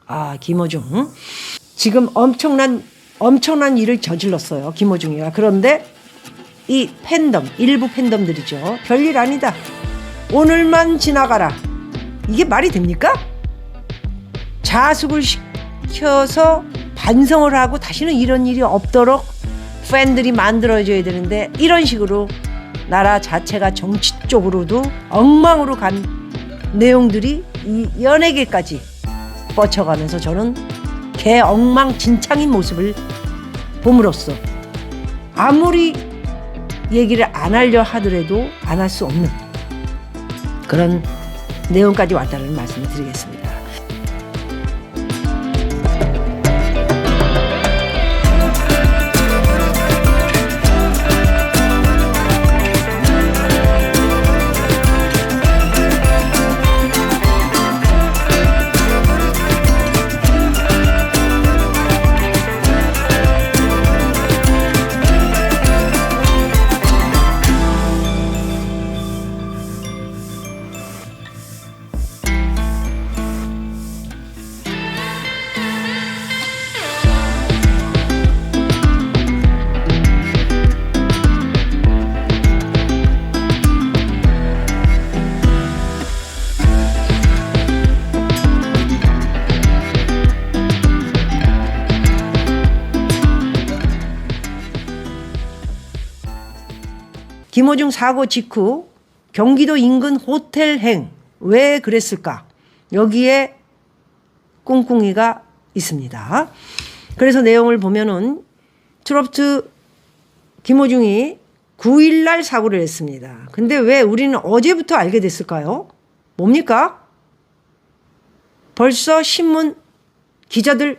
아, 김어중. 지금 엄청난 일을 저질렀어요. 김어중이가. 그런데 이 팬덤, 일부 팬덤들이죠. 별일 아니다. 오늘만 지나가라. 이게 말이 됩니까? 자숙을 시켜서 반성을 하고 다시는 이런 일이 없도록 팬들이 만들어줘야 되는데 이런 식으로 나라 자체가 정치 쪽으로도 엉망으로 간 내용들이 이 연예계까지 뻗쳐가면서 저는 개엉망진창인 모습을 봄으로써 아무리 얘기를 안 하려 하더라도 안 할 수 없는 그런 내용까지 왔다는 말씀을 드리겠습니다. 김어중 사고 직후 경기도 인근 호텔행 왜 그랬을까? 여기에 꿍꿍이가 있습니다. 그래서 내용을 보면은 트로트 김어중이 9일날 사고를 했습니다. 근데 왜 우리는 어제부터 알게 됐을까요? 뭡니까? 벌써 신문 기자들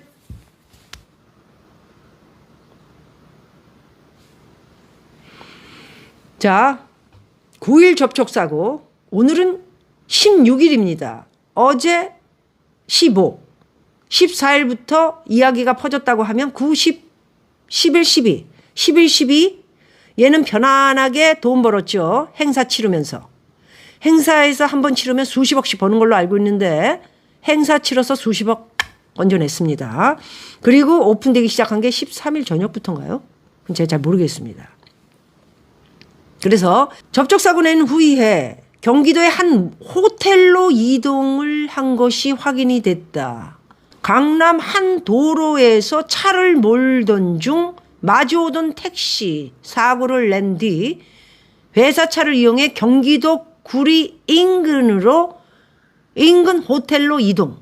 자, 9일 접촉사고, 오늘은 16일입니다. 어제 15, 14일부터 이야기가 퍼졌다고 하면 9, 10, 11, 12, 11, 12 얘는 편안하게 돈 벌었죠. 행사 치르면서. 행사에서 한 번 치르면 수십억씩 버는 걸로 알고 있는데 행사 치러서 수십억 건져냈습니다. 그리고 오픈되기 시작한 게 13일 저녁부터인가요? 제가 잘 모르겠습니다. 그래서 접촉사고 낸 후에 경기도의 한 호텔로 이동을 한 것이 확인이 됐다. 강남 한 도로에서 차를 몰던 중 마주오던 택시 사고를 낸 뒤 회사차를 이용해 경기도 구리 인근 호텔로 이동.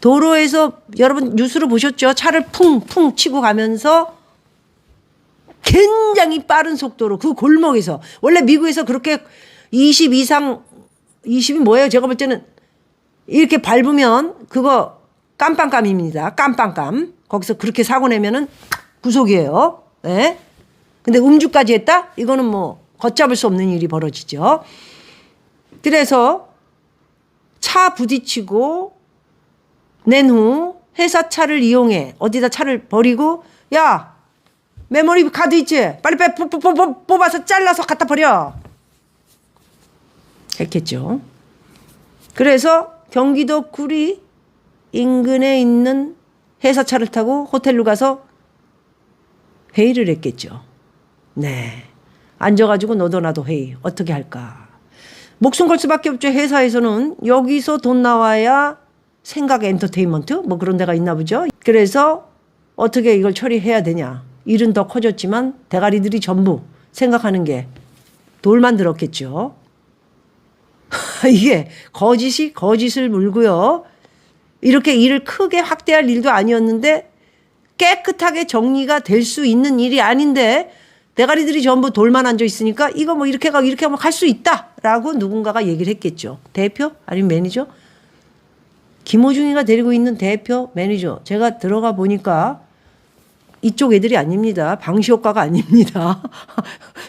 도로에서 여러분 뉴스로 보셨죠? 차를 풍풍 치고 가면서 굉장히 빠른 속도로 그 골목에서 원래 미국에서 그렇게 20 이상 20이 뭐예요? 제가 볼 때는 이렇게 밟으면 그거 깜빵감입니다. 깜빵감. 거기서 그렇게 사고 내면은 구속이에요. 네? 근데 음주까지 했다? 이거는 뭐 걷잡을 수 없는 일이 벌어지죠. 그래서 차 부딪히고 낸 후 회사 차를 이용해 어디다 차를 버리고 야 메모리 카드 있지? 빨리 뽑아서 잘라서 갖다 버려. 했겠죠. 그래서 경기도 구리 인근에 있는 회사차를 타고 호텔로 가서 회의를 했겠죠. 네. 앉아가지고 너도 나도 회의. 어떻게 할까? 목숨 걸 수밖에 없죠. 회사에서는 여기서 돈 나와야 생각 엔터테인먼트? 뭐 그런 데가 있나 보죠. 그래서 어떻게 이걸 처리해야 되냐. 일은 더 커졌지만 대가리들이 전부 생각하는 게 돌만 들었겠죠. 이게 거짓이 거짓을 물고요. 이렇게 일을 크게 확대할 일도 아니었는데 깨끗하게 정리가 될 수 있는 일이 아닌데 대가리들이 전부 돌만 앉아 있으니까 이거 뭐 이렇게 하면 할 수 있다라고 누군가가 얘기를 했겠죠. 대표? 아니면 매니저? 김어중이가 데리고 있는 대표, 매니저. 제가 들어가 보니까 이쪽 애들이 아닙니다. 방시효과가 아닙니다.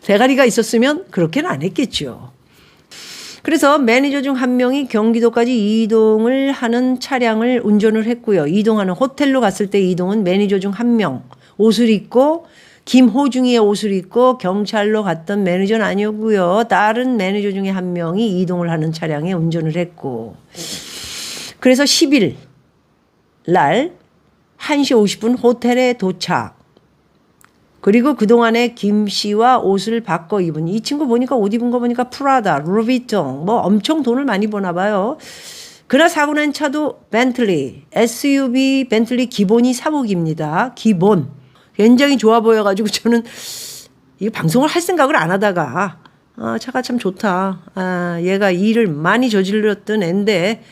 대가리가 있었으면 그렇게는 안 했겠죠. 그래서 매니저 중 한 명이 경기도까지 이동을 하는 차량을 운전을 했고요. 이동하는 호텔로 갔을 때 이동은 매니저 중 한 명 옷을 입고 김호중이의 옷을 입고 경찰로 갔던 매니저는 아니었고요. 다른 매니저 중에 한 명이 이동을 하는 차량에 운전을 했고 그래서 10일 날 1시 50분 호텔에 도착. 그리고 그동안에 김 씨와 옷을 바꿔 입은 이 친구 보니까 옷 입은 거 보니까 프라다, 루비통 뭐 엄청 돈을 많이 버나 봐요. 그날 사고 난 차도 벤틀리, SUV 벤틀리 기본이 사복입니다. 기본. 굉장히 좋아 보여가지고 저는 이 방송을 할 생각을 안 하다가 차가 참 좋다. 얘가 일을 많이 저질렀던 앤데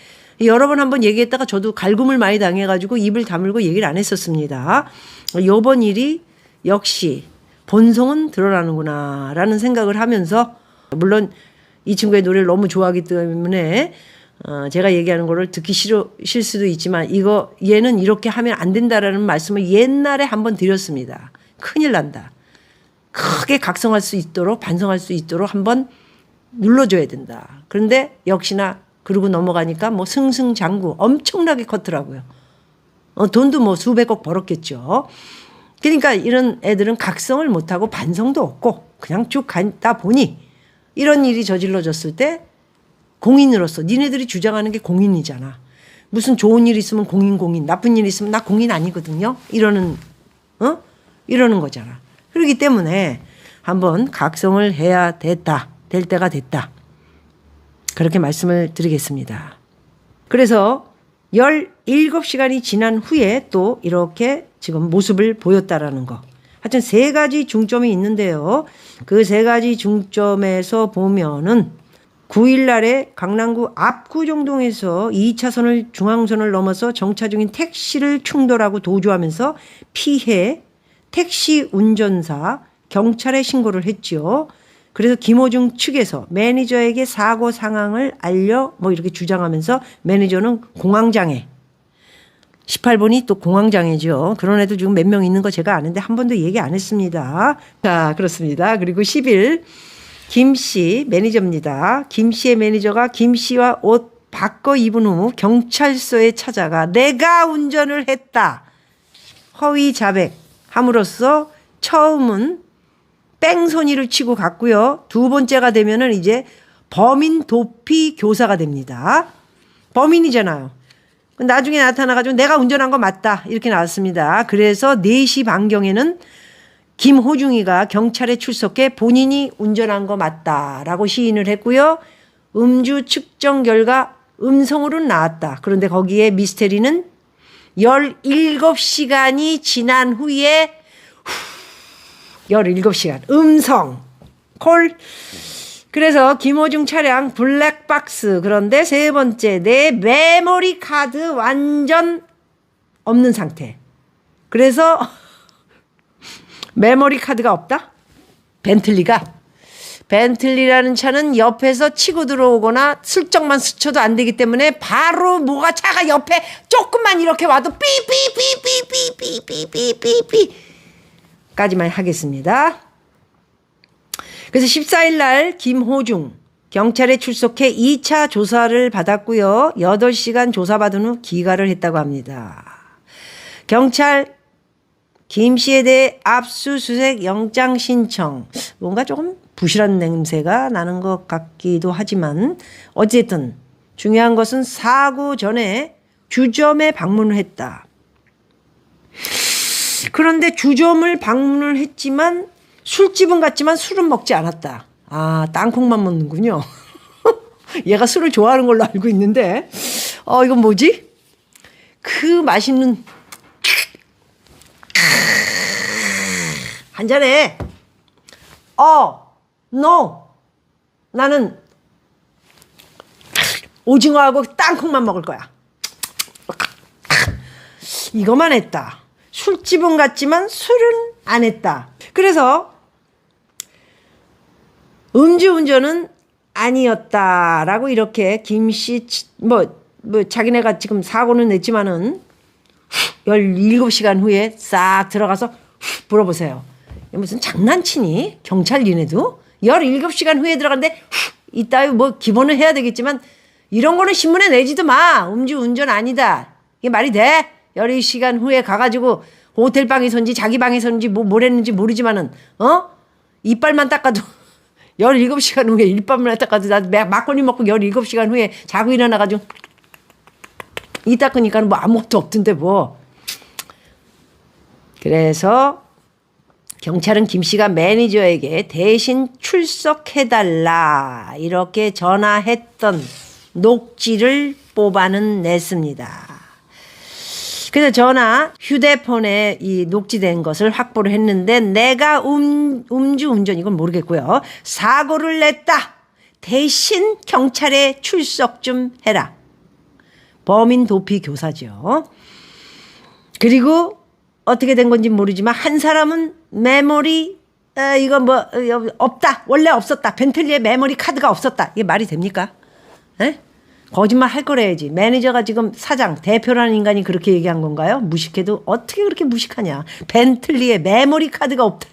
여러 번 한번 얘기했다가 저도 갈굼을 많이 당해가지고 입을 다물고 얘기를 안 했었습니다. 요번 일이 역시 본성은 드러나는구나 라는 생각을 하면서 물론 이 친구의 노래를 너무 좋아하기 때문에 제가 얘기하는 거를 듣기 싫을 수도 있지만 얘는 이렇게 하면 안 된다라는 말씀을 옛날에 한번 드렸습니다. 큰일 난다. 크게 각성할 수 있도록 반성할 수 있도록 한번 눌러줘야 된다. 그런데 역시나 그러고 넘어가니까 뭐 승승장구 엄청나게 컸더라고요. 돈도 뭐 수백억 벌었겠죠. 그러니까 이런 애들은 각성을 못하고 반성도 없고 그냥 쭉 가다 보니 이런 일이 저질러졌을 때 공인으로서 니네들이 주장하는 게 공인이잖아. 무슨 좋은 일 있으면 공인, 나쁜 일 있으면 나 공인 아니거든요. 이러는 거잖아. 그렇기 때문에 한번 각성을 해야 될 때가 됐다. 그렇게 말씀을 드리겠습니다. 그래서 17시간이 지난 후에 또 이렇게 지금 모습을 보였다라는 거. 하여튼 3가지 중점이 있는데요. 그 3가지 중점에서 보면은 9일 날에 강남구 압구정동에서 2차선을 중앙선을 넘어서 정차 중인 택시를 충돌하고 도주하면서 피해 택시 운전사 경찰에 신고를 했죠. 그래서 김호중 측에서 매니저에게 사고 상황을 알려 뭐 이렇게 주장하면서 매니저는 공황장애. 18번이 또 공황장애죠. 그런 애들 지금 몇 명 있는 거 제가 아는데 한 번도 얘기 안 했습니다. 자, 그렇습니다. 그리고 10일 김 씨 매니저입니다. 김 씨의 매니저가 김 씨와 옷 바꿔 입은 후 경찰서에 찾아가 내가 운전을 했다. 허위 자백 함으로써 처음은 뺑소니를 치고 갔고요. 2번째가 되면은 이제 범인 도피 교사가 됩니다. 범인이잖아요. 나중에 나타나가지고 내가 운전한 거 맞다 이렇게 나왔습니다. 그래서 4시 반경에는 김호중이가 경찰에 출석해 본인이 운전한 거 맞다라고 시인을 했고요. 음주 측정 결과 음성으로는 나왔다. 그런데 거기에 미스테리는 17시간이 지난 후에 17시간 음성 콜. 그래서 김호중 차량 블랙박스. 그런데 3번째 내 메모리 카드 완전 없는 상태. 그래서 메모리 카드가 없다? 벤틀리라는 차는 옆에서 치고 들어오거나 슬쩍만 스쳐도 안 되기 때문에 바로 뭐가 차가 옆에 조금만 이렇게 와도 삐삐삐삐삐삐삐삐삐삐 까지만 하겠습니다. 그래서 14일 날 김호중 경찰에 출석해 2차 조사를 받았고요. 8시간 조사받은 후 기가를 했다고 합니다. 경찰 김 씨에 대해 압수수색 영장 신청. 뭔가 조금 부실한 냄새가 나는 것 같기도 하지만 어쨌든 중요한 것은 사고 전에 주점에 방문을 했다. 그런데 주점을 방문을 했지만 술집은 갔지만 술은 먹지 않았다. 땅콩만 먹는군요. 얘가 술을 좋아하는 걸로 알고 있는데 이건 뭐지? 그 맛있는 한 잔에 no 나는 오징어하고 땅콩만 먹을 거야. 이거만 했다. 술집은 갔지만 술은 안 했다. 그래서 음주운전은 아니었다라고 이렇게 김씨 뭐 자기네가 지금 사고는 냈지만은 17시간 후에 싹 들어가서 물어보세요. 무슨 장난치니? 경찰 니네도? 17시간 후에 들어갔는데 이따위 뭐 기본은 해야 되겠지만 이런 거는 신문에 내지도 마. 음주운전 아니다. 이게 말이 돼? 17시간 후에 가가지고 호텔 방에서인지 자기 방에서인지 뭘 했는지 모르지만은 이빨만 닦아도 17시간 후에 이빨만 닦아도 나 막걸리 먹고 17시간 후에 자고 일어나가지고 이 닦으니까 뭐 아무것도 없던데 뭐. 그래서 경찰은 김 씨가 매니저에게 대신 출석해달라 이렇게 전화했던 녹취를 뽑아는 냈습니다. 그래서 전화 휴대폰에 이 녹취된 것을 확보를 했는데 내가 음주운전 이건 모르겠고요. 사고를 냈다. 대신 경찰에 출석 좀 해라. 범인 도피 교사죠. 그리고 어떻게 된 건지 모르지만 한 사람은 메모리 이거 뭐 없다. 원래 없었다. 벤틀리에 메모리 카드가 없었다. 이게 말이 됩니까? 에? 거짓말 할 거래야지. 매니저가 지금 사장, 대표라는 인간이 그렇게 얘기한 건가요? 무식해도 어떻게 그렇게 무식하냐. 벤틀리에 메모리 카드가 없다.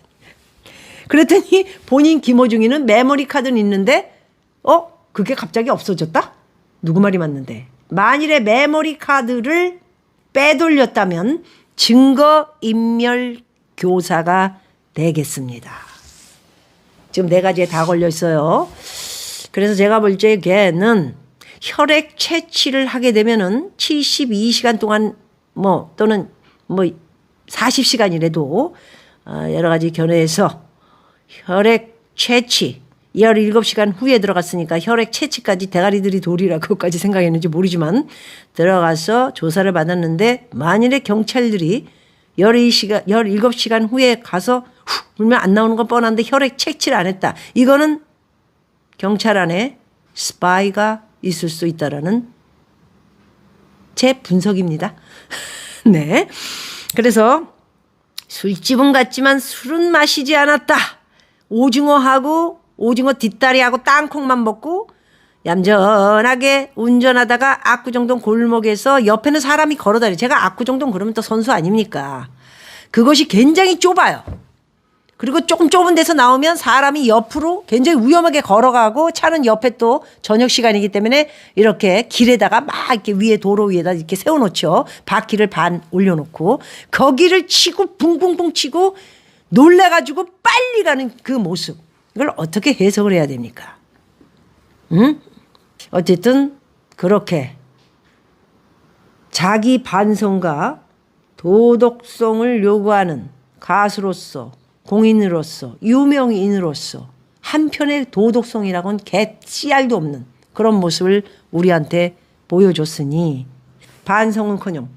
그랬더니 본인 김호중이는 메모리 카드는 있는데 그게 갑자기 없어졌다? 누구 말이 맞는데. 만일에 메모리 카드를 빼돌렸다면 증거인멸 교사가 되겠습니다. 지금 4가지에 다 걸려 있어요. 그래서 제가 볼 때 걔는 혈액 채취를 하게 되면은 72시간 동안 또는 40시간이라도 여러 가지 견해에서 혈액 채취 17시간 후에 들어갔으니까 혈액 채취까지 대가리들이 돌이라 그것까지 생각했는지 모르지만 들어가서 조사를 받았는데 만일에 경찰들이 17시간 후에 가서 울면 안 나오는 건 뻔한데 혈액 채취를 안 했다. 이거는 경찰 안에 스파이가 있을 수 있다라는 제 분석입니다. 네. 그래서 술집은 갔지만 술은 마시지 않았다. 오징어 뒷다리하고 땅콩만 먹고 얌전하게 운전하다가 압구정동 골목에서 옆에는 사람이 걸어다니. 제가 압구정동 그러면 또 선수 아닙니까? 그것이 굉장히 좁아요. 그리고 조금 좁은 데서 나오면 사람이 옆으로 굉장히 위험하게 걸어가고 차는 옆에 또 저녁 시간이기 때문에 이렇게 길에다가 막 이렇게 위에 도로 위에다 이렇게 세워놓죠. 바퀴를 반 올려놓고 거기를 치고 붕붕붕 치고 놀래가지고 빨리 가는 그 모습. 이걸 어떻게 해석을 해야 됩니까? 응? 어쨌든 그렇게 자기 반성과 도덕성을 요구하는 가수로서 공인으로서 유명인으로서 한편의 도덕성이라고는 씨알도 없는 그런 모습을 우리한테 보여줬으니 반성은커녕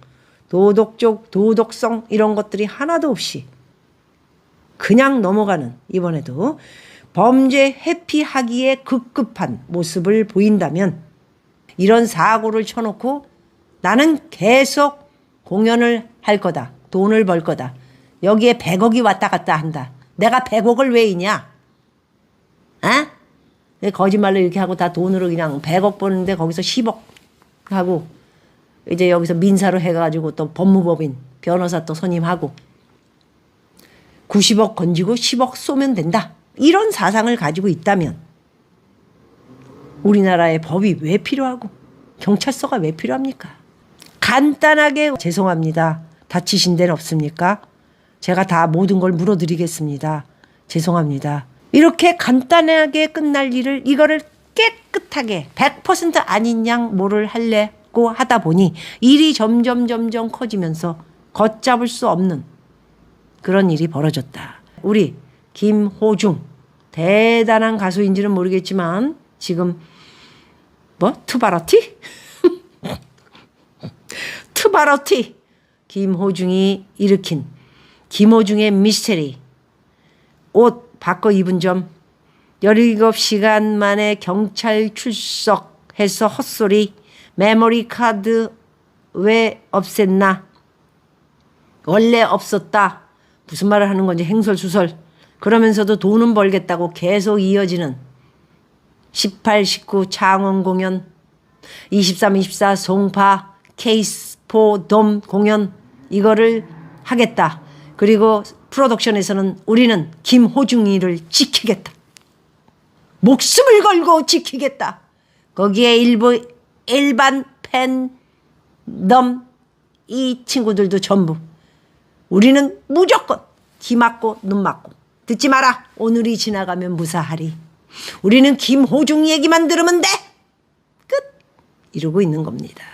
도덕적 도덕성 이런 것들이 하나도 없이 그냥 넘어가는 이번에도 범죄 회피하기에 급급한 모습을 보인다면 이런 사고를 쳐놓고 나는 계속 공연을 할 거다. 돈을 벌 거다. 여기에 100억이 왔다 갔다 한다. 내가 100억을 왜 이냐? 거짓말로 이렇게 하고 다 돈으로 그냥 100억 버는데 거기서 10억 하고 이제 여기서 민사로 해가지고 또 법무법인 변호사 또 선임하고 90억 건지고 10억 쏘면 된다. 이런 사상을 가지고 있다면 우리나라의 법이 왜 필요하고 경찰서가 왜 필요합니까? 간단하게 죄송합니다. 다치신 데는 없습니까? 제가 다 모든 걸 물어드리겠습니다. 죄송합니다. 이렇게 간단하게 끝날 일을 이거를 깨끗하게 100% 아닌 양 뭐를 하려고 하다 보니 일이 점점 커지면서 걷잡을 수 없는 그런 일이 벌어졌다. 우리 김호중 대단한 가수인지는 모르겠지만 지금 투바로티? 투바로티 김호중이 일으킨 김호중의 미스테리 옷 바꿔 입은 점 17시간 만에 경찰 출석해서 헛소리 메모리 카드 왜 없앴나 원래 없었다 무슨 말을 하는 건지 행설수설 그러면서도 돈은 벌겠다고 계속 이어지는 18, 19 창원 공연 23, 24 송파 케이스포 돔 공연 이거를 하겠다. 그리고 프로덕션에서는 우리는 김호중이를 지키겠다. 목숨을 걸고 지키겠다. 거기에 일반 팬덤 이 친구들도 전부 우리는 무조건 귀 막고 눈 막고 듣지 마라. 오늘이 지나가면 무사하리. 우리는 김호중 얘기만 들으면 돼. 끝. 이러고 있는 겁니다.